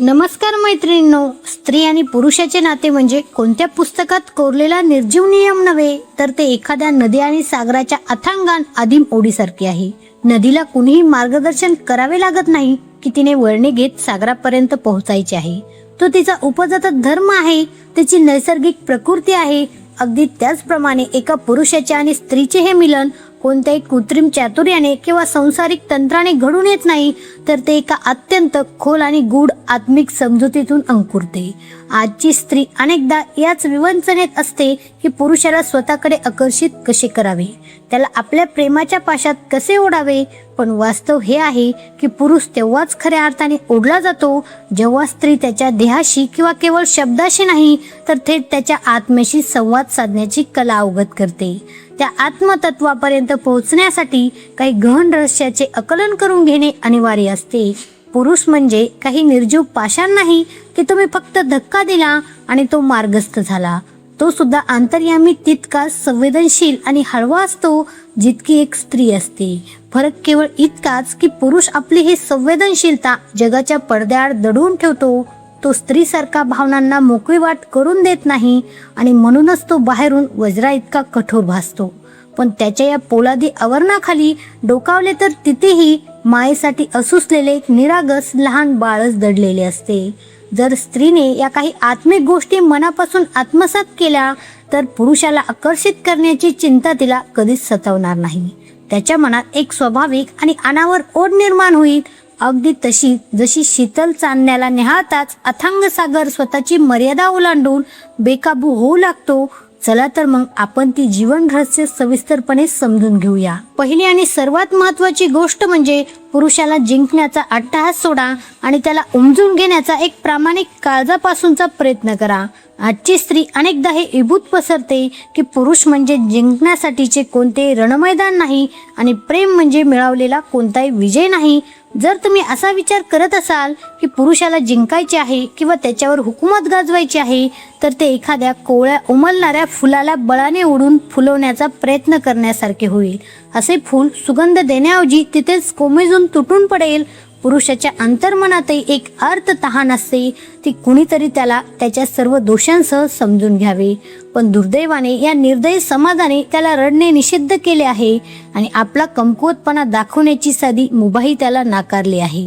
नमस्कार मैत्रिणींनो, स्त्री आणि पुरुषाचे नाते म्हणजे कोणत्या पुस्तकात कोरलेला निर्जीव नियम नव्हे, तर ते एखाद्या नदी आणि सागराच्या अथांगान आदिम ओढीसारखे आहे. नदीला कुणीही मार्गदर्शन करावे लागत नाही की तिने वळणे घेत सागरापर्यंत पोहोचायचे आहे. तो तिचा उपजात धर्म आहे, त्याची नैसर्गिक प्रकृती आहे. अगदी त्याचप्रमाणे एका पुरुषाचे आणि स्त्रीचे हे मिलन कोणत्याही कृत्रिम चातुर्याने किंवा संसारिक तंत्राने घडून येत नाही, तर ते एका अत्यंत खोल आणि गूढ आत्मिक समजुतीतून अंकुरते. आजची स्त्री अनेकदा याच विवंचनेत असते की पुरुषाला स्वतःकडे आकर्षित कसे करावे, त्याला आपल्या प्रेमाच्या पाशात कसे ओढावे. पण वास्तव हे आहे की पुरुष तेव्हाच खऱ्या अर्थाने ओढला जातो जेव्हा स्त्री त्याच्या देहाशी किंवा केवळ शब्दाशी नाही, तर थेट त्याच्या आत्म्याशी संवाद साधण्याची कला अवगत करते. त्या आत्मतत्वापर्यंत पोहोचण्यासाठी काही गहन रहस्याचे आकलन करून घेणे अनिवार्य असते. पुरुष म्हणजे काही निर्जीव पाषाण नाही की तुम्ही फक्त धक्का दिला आणि तो मार्गस्थ झाला. तो सुद्धा अंतर्यामी तितकाच संवेदनशील आणि हळवा असतो जितकी एक स्त्री असते. फरक केवळ इतकाच की पुरुष आपली ही संवेदनशीलता जगाच्या पडद्याआड दडवून ठेवतो. तो स्त्रीसारखा भावनांना मोकळी वाट करून देत नाही आणि म्हणूनच तो बाहेरून वज्रा इतका कठोर भासतो. पण त्याच्या या पोलादी आवरणाखाली डोकावले तर तिथेही मायेसाठी असुसलेले एक निरागस लहान बाळच दडलेले असते. जर स्त्रीने या काही आत्मिक गोष्टी मनापासून आत्मसात केल्या तर पुरुषाला आकर्षित करण्याची चिंता तिला कधीच सतावणार नाही. त्याच्या मनात एक स्वाभाविक आणि अनावर ओढ निर्माण होईल, अगदी तशी जशी शीतल चांदण्याला निहाळताच अथांग सागर स्वतःची मर्यादा ओलांडून बेकाबू होऊ लागतो. चला तर मग आपण ती जीवन रहस्य सविस्तरपणे समजून घेऊया. पहिली आणि सर्वात महत्वाची गोष्ट म्हणजे पुरुषाला जिंकण्याचा अट्टहास सोडा आणि त्याला उमजून घेण्याचा एक प्रामाणिक काळजापासूनचा प्रयत्न करा. आजची स्त्री अनेकदा हे इभूत पसरते की पुरुष म्हणजे जिंकण्यासाठीचे कोणते रणमैदान नाही आणि प्रेम म्हणजे मिळवलेला कोणताही विजय नाही. जर तुम्ही असा विचार करत असाल की पुरुषाला जिंकायचे आहे किंवा त्याच्यावर हुकूमत गाजवायची आहे, तर ते एखाद्या कोवळ्या उमलणाऱ्या फुलाला बळाने ओढून फुलवण्याचा प्रयत्न करण्यासारखे होईल. असे फूल सुगंध देण्याऐवजी तिथेच कोमेजून तुटून पडेल. पुरुषाच्या अंतर्मनातही एक अर्थ तहान असते, ती कुणीतरी त्याला त्याच्या सर्व दोषांसह समजून घ्यावे. पण दुर्दैवाने या निर्दयी समाजाने त्याला रडणे निषिद्ध केले आहे आणि आपला कमकुवतपणा दाखवण्याची साधी मुभाही त्याला नाकारली आहे.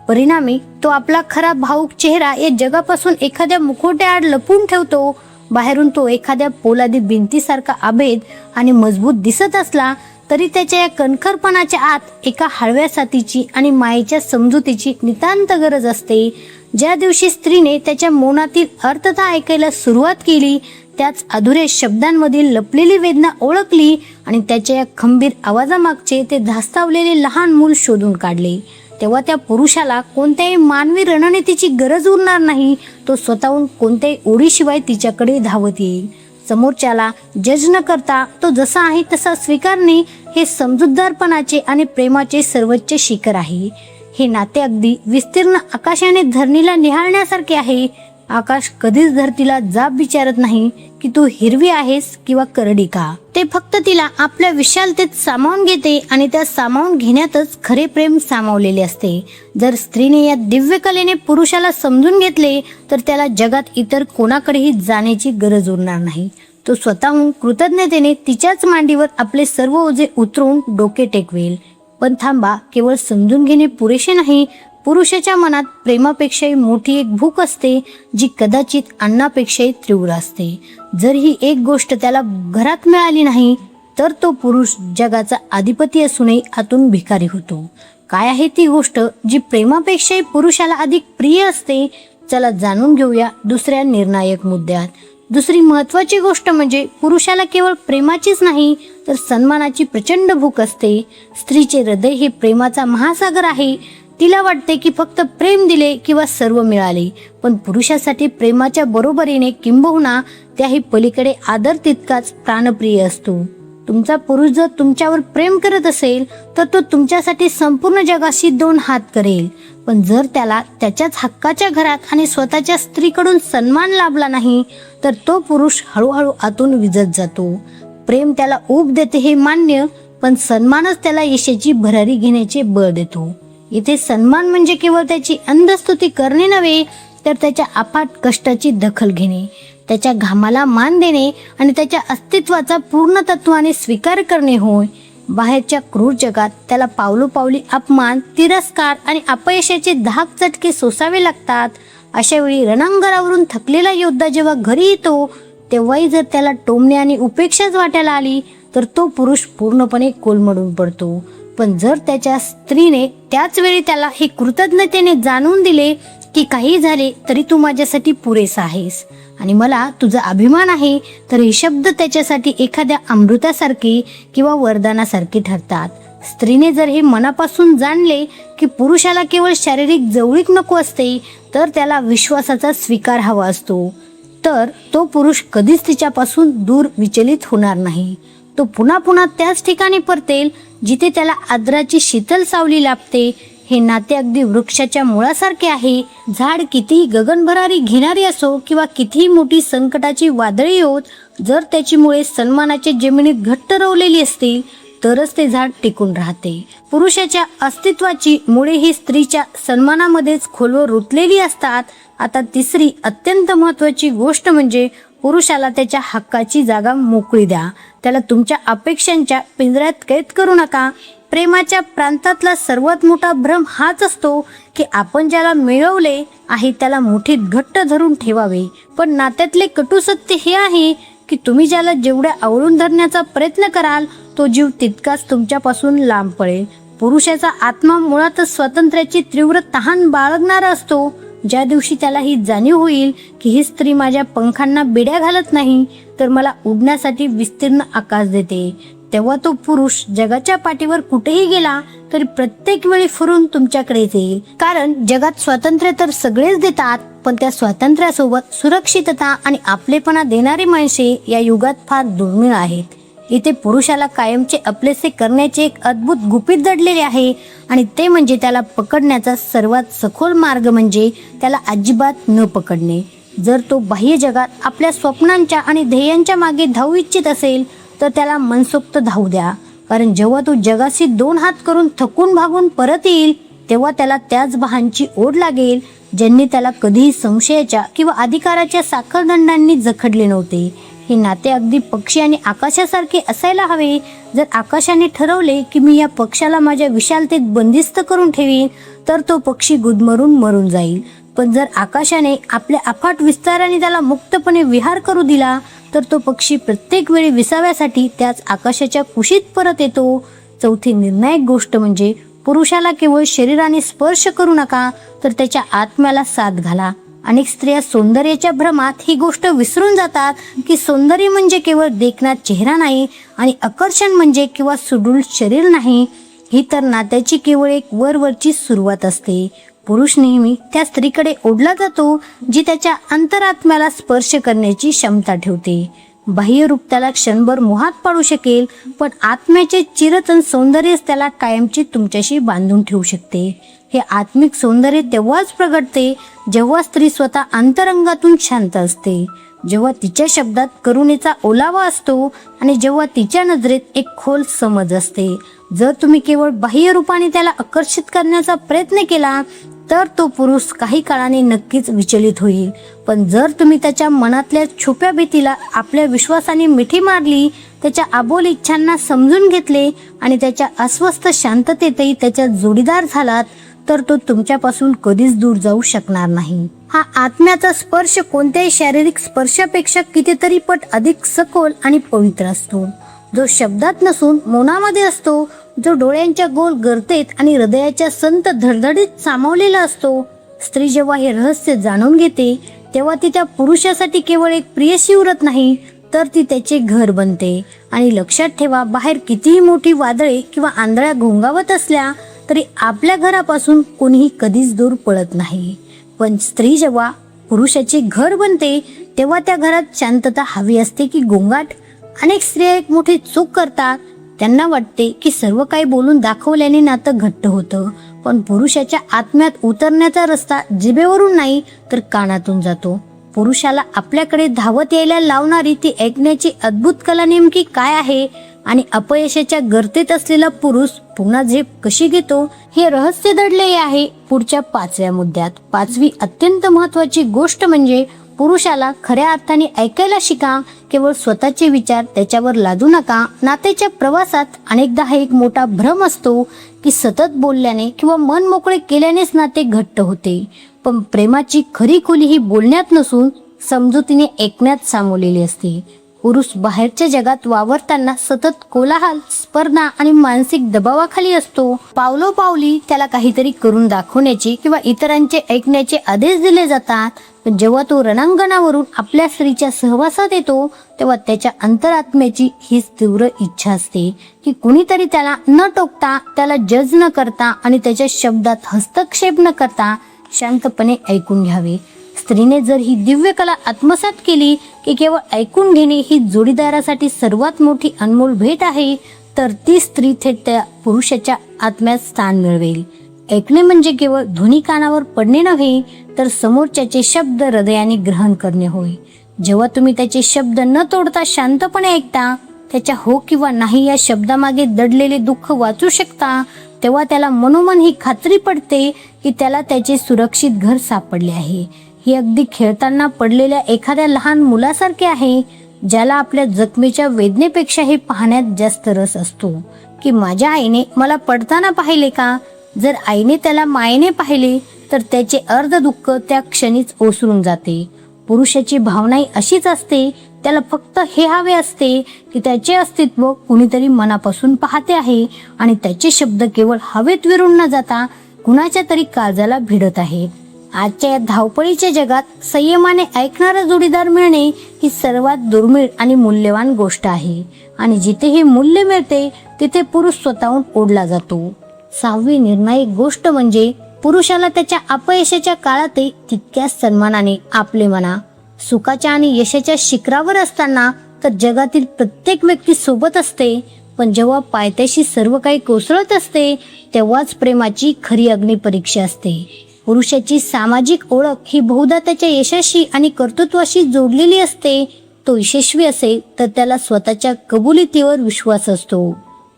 परिणामी तो आपला खरा भावुक चेहरा या जगापासून एखाद्या मुखवट्याआड लपून ठेवतो. बाहेरून तो एखाद्या पोलादी भिंतीसारखा अभेद आणि मजबूत दिसत असला तरी त्याच्या या कणखरपणाच्या आत एका हळव्या साथीची आणि मायेच्या समजुतीची नितांत गरज असते. ज्या दिवशी स्त्रीने त्याच्या मौनातील अर्थता ऐकायला सुरुवात केली, त्याच अधुऱ्या शब्दांमधील लपलेली वेदना ओळखली आणि त्याच्या या खंबीर आवाजामागचे ते धास्तावलेले लहान मूल शोधून काढले, तेव्हा त्या पुरुषाला कोणत्याही मानवी रणनीतीची गरज उरणार नाही. तो स्वतःहून कोणत्याही ओढीशिवाय तिच्याकडे धावत येईल. समोरच्याला जज न करता तो जसा आहे तसा स्वीकारणे हे समजूतदारपणाचे आणि प्रेमाचे सर्वोच्च शिखर आहे. हे नाते अगदी विस्तीर्ण आकाशाने धरणीला निहाळण्यासारखे आहे. आकाश कधीच धरतीला जाब विचारत नाही की तू हिरवी आहेस किंवा करडी का. ते फक्त तिला आपल्या विशालतेत सामावून घेते आणि त्या सामावून घेण्यातच खरे प्रेम सामावलेले असते. जर स्त्रीने या दिव्य कलेने पुरुषाला समजून घेतले तर त्याला जगात इतर कोणाकडेही जाण्याची गरज उरणार नाही. तो स्वतःहून कृतज्ञतेने तिच्याच मांडीवर आपले सर्व ओझे उतरवून डोके टेकवेल. पण थांबा, केवळ समजून घेणे पुरेसे नाही. पुरुषाच्या मनात प्रेमापेक्षाही मोठी एक भूक असते, जी कदाचित अन्नापेक्षाही तीव्र असते. जर ही एक गोष्ट त्याला घरात मिळाली नाही तर तो पुरुष जगाचा अधिपती असूनही आतून भिकारी होतो. काय आहे ती गोष्ट जी प्रेमापेक्षाही पुरुषाला अधिक प्रिय असते? चला जाणून घेऊया दुसऱ्या निर्णायक मुद्द्यात. दुसरी महत्वाची गोष्ट म्हणजे पुरुषाला केवळ प्रेमाचीच नाही तर सन्मानाची प्रचंड भूक असते. स्त्रीचे हृदय हे प्रेमाचा महासागर आहे. तिला वाटते की फक्त प्रेम दिले किंवा सर्व मिळाले, पण पुरुषासाठी प्रेमाच्या बरोबरीने किंबहुना त्याही पलीकडे आदर तितकाच प्राणप्रिय असतो. तुमचा पुरुष जर तुमच्यावर प्रेम करत असेल तर तो तुमच्यासाठी संपूर्ण जगाशी दोन हात करेल. पण जर त्याला त्याच्याच हक्काच्या घरात आणि स्वतःच्या स्त्रीकडून सन्मान लाभला नाही तर तो पुरुष हळूहळू आतून विझत जातो. प्रेम त्याला ऊब देते हे मान्य, पण सन्मानच त्याला यशाची भरारी घेण्याचे बळ देतो. इथे सन्मान म्हणजे केवळ त्याची अंधस्तुती करणे नव्हे, तर त्याच्या अफाट कष्टाची दखल घेणे, त्याच्या घामाला मान देणे आणि त्याच्या अस्तित्वाचा पूर्णतत्वाने स्वीकार करणे होय. बाहेरच्या क्रूर जगात त्याला पावलोपावली अपमान, तिरस्कार आणि अपयशाचे धाक चटके सोसावे लागतात. अशा वेळी रणांगणावरून थकलेला योद्धा जेव्हा घरी येतो, तेव्हाही जर त्याला टोमणे आणि उपेक्षाच वाटायला आली, तर तो पुरुष पूर्णपणे कोलमडून पडतो. पण जर त्याच्या स्त्रीने त्याच वेळी त्याला हे कृतज्ञतेने जाणवून दिले की काही झाले तरी तू माझ्यासाठी पुरेसा आहेस आणि मला तुझा अभिमान आहे, तर हे शब्द त्याच्यासाठी एखाद्या अमृतासारखे किंवा वरदानासारखे ठरतात. स्त्रीने जर हे मनापासून जाणले की पुरुषाला केवळ शारीरिक जवळीक नको असते, तर त्याला विश्वासाचा स्वीकार हवा असतो, तर तो पुरुष कधीच तिच्यापासून दूर विचलित होणार नाही. तो पुन्हा पुन्हा त्याच ठिकाणी परतेल जिथे त्याला आदराची शीतल सावली लाभते. हे नाते अगदी वृक्षाच्या मुळासारखे आहे. झाड कितीही गगनभरारी घेणारी असो किंवा कितीही मोठी संकटाची वादळी होत, जर त्याची मुळे सन्मानाच्या जमिनीत घट्ट रोवलेली असतील, तरच ते झाड टिकून राहते. पुरुषाच्या अस्तित्वाची मुळे ही स्त्रीच्या सन्मानामध्येच खोलवर रुतलेली असतात. आता तिसरी अत्यंत महत्त्वाची गोष्ट म्हणजे पुरुषाला त्याच्या हक्काची जागा मोकळी द्या. त्याला तुमच्या अपेक्षांच्या पिंजऱ्यात कैद करू नका. प्रेमाच्या प्रांतातला सर्वात मोठा भ्रम हाच असतो की आपण ज्याला मिळवले आहे त्याला मुठीत घट्ट धरून ठेवावे. पण नात्यातले कटू सत्य हे आहे की तुम्ही ज्याला जेवढ्या आवळून धरण्याचा प्रयत्न कराल, तो जीव तितकाच तुमच्यापासून लांब पडेल. पुरुषाचा आत्मा मुळातच स्वातंत्र्याची तीव्र तहान बाळगणारा असतो. ज्या दिवशी त्याला ही जाणीव होईल की ही स्त्री माझ्या पंखांना बेड्या घालत नाही, तर मला उडण्यासाठी विस्तीर्ण आकाश देते, तेव्हा तो पुरुष जगाच्या पाठीवर कुठेही गेला तरी प्रत्येक वेळी फिरून तुमच्याकडे येईल. कारण जगात स्वातंत्र्य तर सगळेच देतात, पण त्या स्वातंत्र्यासोबत सुरक्षितता आणि आपलेपणा देणारी माणसे या युगात फार दुर्मिळ आहेत. इथे पुरुषाला कायमचे आपलेसे करण्याचे एक अद्भुत गुपित दडलेले आहे आणि ते म्हणजे त्याला पकडण्याचा सर्वात सखोल मार्ग म्हणजे त्याला अजिबात न पकडणे. जर तो बाह्य जगात आपल्या स्वप्नांच्या आणि ध्येयांच्या मागे धावू इच्छित असेल, तर त्याला मनसोक्त धावू द्या. कारण जेव्हा तो जगाशी 2 हात करून थकून भागून परत येईल, तेव्हा त्याला त्याच बहांची ओढ लागेल ज्यांनी त्याला कधीही संशयाच्या किंवा अधिकाराच्या साखळदंडांनी जखडले नव्हते. हे नाते अगदी पक्षी आणि आकाशासारखे असायला हवे. जर आकाशाने ठरवले की मी या पक्षाला माझ्या विशालतेत बंदिस्त करून ठेवीन, तर तो पक्षी गुदमरून मरून जाईल. पण जर आकाशाने आपल्या अफाट विस्ताराने त्याला मुक्तपणे विहार करू दिला, तर तो पक्षी प्रत्येक वेळी विसाव्यासाठी त्याच आकाशाच्या कुशीत परत येतो. चौथी निर्णायक गोष्ट म्हणजे पुरुषाला केवळ शरीराने स्पर्श करू नका, तर त्याच्या आत्म्याला साथ घाला. अनेक स्त्रिया सौंदर्याच्या भ्रमात ही गोष्ट विसरून जातात की सौंदर्य म्हणजे केवळ देखणा चेहरा नाही आणि आकर्षण म्हणजे किंवा सुडूल शरीर नाही. ही तर नात्याची केवळ एक वरवरची सुरुवात असते. पुरुष नेहमी त्या स्त्रीकडे ओढला जातो जी त्याच्या अंतरात्म्याला स्पर्श करण्याची क्षमता ठेवते. बाह्य रूप त्याला क्षणभर मोहात पाडू शकेल, पण आत्म्याचे चिरंतन सौंदर्यच त्याला कायमचे तुमच्याशी बांधून ठेवू शकते. हे आत्मिक सौंदर्य तेव्हाच प्रगटते जेव्हा स्त्री स्वतः अंतरंगातून शांत असते, जेव्हा तिच्या शब्दात करुणेचा ओलावा असतो आणि जेव्हा तिच्या नजरेत एक खोल समज असते. जर तुम्ही केवळ बाह्य रूपाने त्याला आकर्षित करण्याचा प्रयत्न केला, तर तो पुरुष काही काळाने नक्कीच विचलित होईल. पण जर तुम्ही त्याच्या मनातल्या छुप्या भीतीला आपल्या विश्वासाने मिठी मारली, त्याच्या अबोल इच्छांना समजून घेतले आणि त्याच्या अस्वस्थ शांततेतही त्याच्या जोडीदार झालात, तर तो तुमच्यापासून कधीच दूर जाऊ शकणार नाही. हा आत्म्याचा स्पर्श कोणत्याही शारीरिक स्पर्शापेक्षा कितीतरी पट अधिक सखोल आणि पवित्र असतो, जो शब्दात नसून मौनामध्ये असतो, जो डोळ्यांच्या गोल गर्तेत आणि हृदयाच्या संत धडधडीत सामावलेला असतो. स्त्री जेव्हा हे रहस्य जाणून घेते, तेव्हा ती त्या पुरुषासाठी केवळ एक प्रियसी उरत नाही, तर ती त्याचे घर बनते. आणि लक्षात ठेवा, बाहेर कितीही मोठी वादळे किंवा आंधळ्या घोंगावत असल्या तरी आपल्या घरापासून कोणीही कधीच दूर पळत नाही. पण स्त्री जेव्हा पुरुषाचे घर बनते, तेव्हा त्या घरात शांतता हवी असते की गोंगाट? अनेक स्त्रिया एक मोठी चूक करतात. त्यांना वाटते की सर्व काही बोलून दाखवल्याने नातं घट्ट होतं, पण पुरुषाच्या आत्म्यात उतरण्याचा रस्ता जिभेवरून नाही तर कानातून जातो. पुरुषाला आपल्याकडे धावत यायला लावणारी ती ऐकण्याची अद्भुत कला नेमकी काय आहे? आणि अपयशाच्या गर्तेत असलेला पुरुष पुन्हा झेप कशी घेतो हे रहस्य दडले आहे पुढच्या 5व्या मुद्द्यात. 5वी अत्यंत महत्वाची गोष्ट म्हणजे पुरुषाला खऱ्या अर्थाने ऐकायला शिका. केवळ स्वतःचे विचार त्याच्यावर लादू नका. नात्याच्या प्रवासात अनेकदा हा एक मोठा भ्रम असतो की सतत बोलल्याने किंवा मन मोकळे केल्यानेच नाते घट्ट होते. पण प्रेमाची खरी खोली ही बोलण्यात नसून समजुतीने ऐकण्यात सामावलेली असते. पुरुष बाहेरच्या जगात वावरताना सतत कोलाहल, स्पर्धा आणि मानसिक दबावाखाली असतो. पावलोपावली त्याला काहीतरी करून दाखवण्याचे किंवा इतरांचे ऐकण्याचे आदेश दिले जातात. पण जेव्हा तो रणांगणावरून आपल्या स्त्रीच्या सहवासात येतो तेव्हा त्याच्या अंतरात्म्याची हीच तीव्र इच्छा असते की कुणीतरी त्याला न टोकता, त्याला जज न करता आणि त्याच्या शब्दात हस्तक्षेप न करता शांतपणे ऐकून घ्यावे. स्त्रीने जर ही दिव्य कला आत्मसात केली की केवळ ऐकून घेणे ही जोडीदारासाठी सर्वात मोठी अनमोल भेट आहे, तर ती स्त्री थेट त्या पुरुषाच्या आत्म्यात स्थान मिळवेल. ऐकणे म्हणजे केवळ ध्वनी कानावर पडणे नव्हे, तर समोरच्याचे शब्द हृदयाने ग्रहण करणे होय. जेव्हा तुम्ही त्याचे शब्द न तोडता शांतपणे ऐकता, त्याच्या हो किंवा नाही या शब्दामागे दडलेले दुःख वाचू शकता, तेव्हा त्याला मनोमन ही खात्री पडते की त्याला त्याचे सुरक्षित घर सापडले आहे. ही अगदी खेळताना पडलेल्या एखाद्या लहान मुलासारखे आहे, ज्याला आपल्या जखमेच्या वेदनेपेक्षा हे पाहण्यात जास्त रस असतो की माझ्या आईने मला पडताना पाहिले का. जर आईने त्याला मायेने पाहिले तर त्याचे अर्ध दुःख त्या क्षणीच ओसरून जाते. पुरुषाची भावनाही अशीच असते. त्याला फक्त हे हवे असते की त्याचे अस्तित्व कुणीतरी मनापासून पाहते आहे आणि त्याचे शब्द केवळ हवेत विरून न जाता कुणाच्या तरी काळजाला भिडत आहे. आजच्या या धावपळीच्या जगात संयमाने ऐकणारा जोडीदार मिळणे ही सर्वात दुर्मिळ आणि मूल्यवान गोष्ट आहे. आणि जिथे हे मूल्य मिळते तिथे पुरुष स्वतःहून ओढला जातो. 6वी निर्णायक गोष्ट म्हणजे पुरुषाला त्याच्या अपयशाच्या काळातही तितक्याच सन्मानाने आपले म्हणा. सुखाच्या आणि यशाच्या शिखरावर असताना तर जगातील प्रत्येक व्यक्ती सोबत असते, पण जेव्हा पायथ्याशी सर्व काही कोसळत असते तेव्हाच प्रेमाची खरी अग्निपरीक्षा असते. पुरुषाची सामाजिक ओळख ही बहुधा त्याच्या यशाशी आणि कर्तृत्वाशी जोडलेली असते. तो यशस्वी असेल तर त्याला स्वतःच्या कबुलीतीवर विश्वास असतो,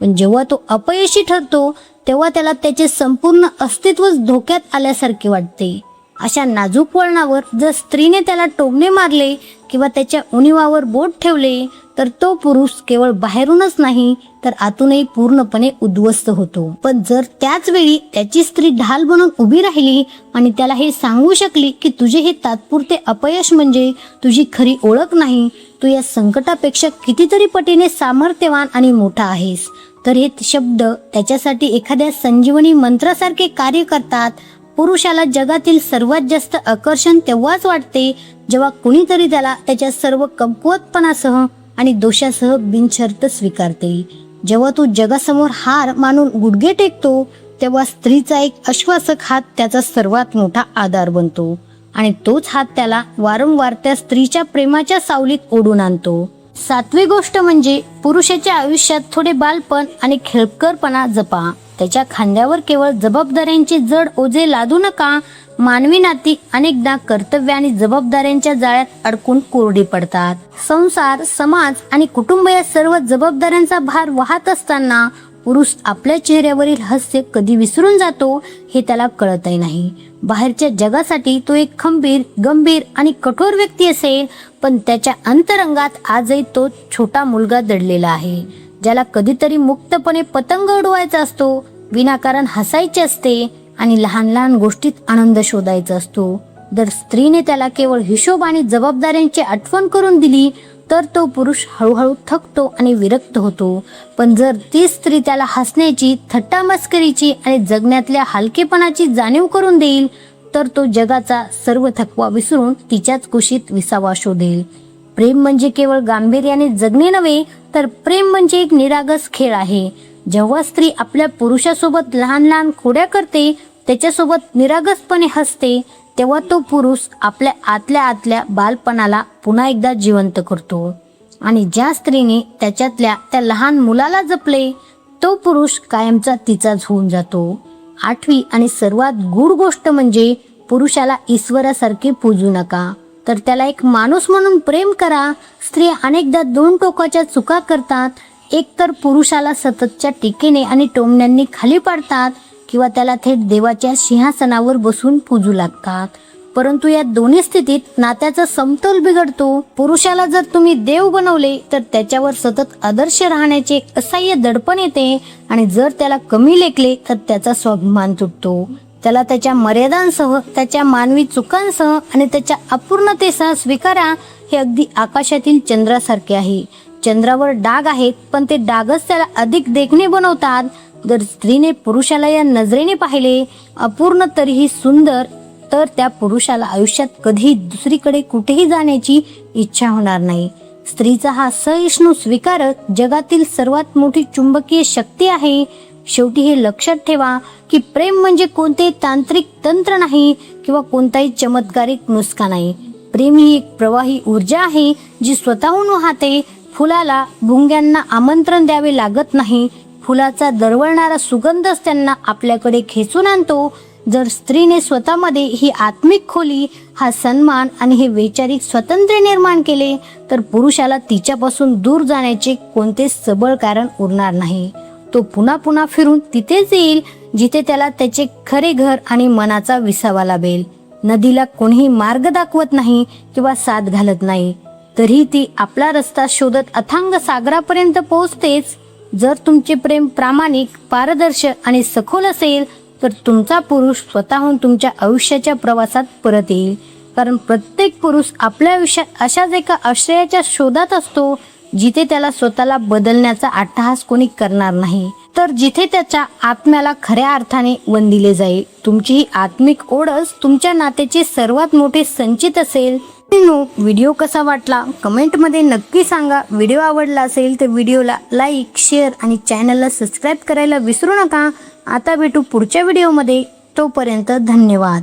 पण जेव्हा तो अपयशी ठरतो तेव्हा त्याला त्याचे संपूर्ण अस्तित्वच धोक्यात आल्यासारखे वाटते. अशा नाजूक वळणावर जर स्त्रीने त्याला टोमणे मारले किंवा त्याच्या उणिवावर बोट ठेवले तर तो पुरुष केवळ बाहेरूनच नाही तर आतूनही पूर्णपणे उद्ध्वस्त होतो. पण जर त्याच वेळी त्याची स्त्री ढाल बनून उभी राहिली आणि त्याला हे सांगू शकली की तुझे हे तात्पुरते अपयश म्हणजे तुझी खरी ओळख नाही, तू या संकटापेक्षा कितीतरी पटीने सामर्थ्यवान आणि मोठा आहेस, तर हे शब्द त्याच्यासाठी एखाद्या संजीवनी मंत्रासारखे कार्य करतात. पुरुषाला जगातील सर्वात जास्त आकर्षण तेव्हाच वाटते जेव्हा कुणीतरी त्याला त्याच्या सर्व कमकुवतपणासह आणि दोषासह बिनशर्त स्वीकारते. जेव्हा तो जगासमोर हार मानून गुडघे टेकतो तेव्हा स्त्रीचा एक आश्वासक हात त्याचा सर्वात मोठा आधार बनतो आणि तोच हात त्याला वारंवार त्या स्त्रीच्या प्रेमाच्या सावलीत ओढून आणतो. 7वी गोष्ट म्हणजे पुरुषाच्या आयुष्यात थोडे बालपण आणि खेळकरपणा जपा. त्याच्या खांद्यावर केवळ जबाबदाऱ्यांचे जड ओझे लादू नका. मानवी नाती अनेकदा कर्तव्य आणि जबाबदाऱ्यांच्या जाळ्यात अडकून कोरडी पडतात. संसार, समाज आणि कुटुंब या सर्व जबाबदाऱ्यांचा भार वाहत असताना पुरुष आपल्या चेहऱ्यावरील हास्य कधी विसरून जातो हे त्याला कळतही नाही. बाहेरच्या जगासाठी तो एक खंबीर, गंभीर आणि कठोर व्यक्ती असेल, पण त्याच्या अंतरंगात आजही तो छोटा मुलगा दडलेला आहे, ज्याला कधीतरी मुक्तपणे पतंग उडवायचा असतो, विनाकारण हसायचे असते आणि लहान लहान गोष्टीत आनंद शोधायचा असतो. जर स्त्रीने त्याला केवळ हिशोब आणि जबाबदाऱ्यांची आठवण करून दिली तर तो पुरुष हळूहळू थकतो आणि विरक्त होतो. पण जर ती स्त्री त्याला हसण्याची, थट्टा मस्करीची आणि जगण्यातल्या हलकेपणाची जाणीव करून देईल तर तो जगाचा सर्व थकवा विसरून तिच्याच कुशीत विसावा शोधेल. प्रेम म्हणजे केवळ गांभीर्याने जगणे नव्हे, तर प्रेम म्हणजे एक निरागस खेळ आहे. जेव्हा स्त्री आपल्या पुरुषासोबत लहान लहान खोड्या करते, त्याच्यासोबत निरागसपणे हसते, तेव्हा तो पुरुष आपल्या आतल्या बालपणाला पुन्हा एकदा जिवंत करतो. आणि ज्या स्त्रीने त्याच्यातल्या त्या लहान मुलाला जपले तो पुरुष कायमचा तिचाच होऊन जातो. 8वी आणि सर्वात गूढ गोष्ट म्हणजे पुरुषाला ईश्वरासारखे पूजू नका, तर त्याला एक माणूस म्हणून प्रेम करा. स्त्रिया अनेकदा 2 टोकाच्या चुका करतात. एकतर पुरुषाला सततच्या टीकेने आणि टोमण्यांनी खाली पाडतात किंवा त्याला थेट देवाच्या सिंहासनावर बसून पूजू लागतात. परंतु या दोन्ही स्थितीत नात्याचा समतोल बिघडतो. पुरुषाला जर तुम्ही देव बनवले तर त्याच्यावर सतत आदर्श राहण्याचे असह्य दडपण येते आणि जर त्याला कमी लेखले तर त्याचा स्वाभिमान तुटतो. त्याला त्याच्या मर्यादांसह, त्याच्या मानवी चुकांसह आणि त्याच्या अपूर्णतेसह स्वीकारा. हे अगदी आकाशातील चंद्रासारखे आहे. चंद्रावर डाग आहेत पण ते डागच त्याला अधिक देखणे बनवतात. जर स्त्रीने पुरुषाला या नजरेने पाहिले, अपूर्ण तरीही सुंदर, तर त्या पुरुषाला आयुष्यात कधीही दुसरीकडे कुठेही जाण्याची इच्छा होणार नाही. स्त्रीचा हा सहिष्णू स्वीकारक जगातील सर्वात मोठी चुंबकीय शक्ती आहे. शेवटी हे लक्षात ठेवा की प्रेम म्हणजे कोणतेही तांत्रिक तंत्र नाही किंवा कोणताही चमत्कारिक नुसका नाही. प्रेम ही एक प्रवाही ऊर्जा आहे जी स्वतःहून वाहते. फुलाला भुंग्यांना आमंत्रण द्यावे लागत नाही. फुलाचा दरवळणारा सुगंधच त्यांना आपल्याकडे खेचून आणतो. जर स्त्रीने स्वतःमध्ये ही आत्मिक खोली, हा सन्मान आणि हे वैचारिक स्वातंत्र्य निर्माण केले तर पुरुषाला तिच्यापासून दूर जाण्याचे कोणते सबळ कारण उरणार नाही. तो पुन्हा पुन्हा फिरून तिथेच येईल जिथे त्याला त्याचे खरे घर आणि मनाचा विसावा लाभेल. नदीला कोणीही मार्ग दाखवत नाही किंवा साथ घालत नाही, तरी ती आपला रस्ता शोधत अथांग सागरापर्यंत पोहोचतेच. जर तुमचे प्रेम प्रामाणिक, पारदर्शक आणि सखोल असेल तर तुमचा पुरुष स्वतःहून तुमच्या आयुष्याच्या प्रवासात परत येईल. कारण प्रत्येक पुरुष आपल्या आयुष्यात अशाच एका आश्रयाच्या शोधात असतो जिथे त्याला स्वतःला बदलण्याचा अट्टहास कोणी करणार नाही, तर जिथे त्याच्या आत्म्याला खऱ्या अर्थाने वंदिले जाईल. तुमची ही आत्मिक ओढच तुमच्या नात्याचे सर्वात मोठे संचित असेल. व्हिडिओ कसा वाटला कमेंटमध्ये नक्की सांगा. व्हिडिओ आवडला असेल तर व्हिडिओला लाईक, शेअर आणि चॅनलला सबस्क्राईब करायला विसरू नका. आता भेटू पुढच्या व्हिडिओमध्ये. तोपर्यंत धन्यवाद.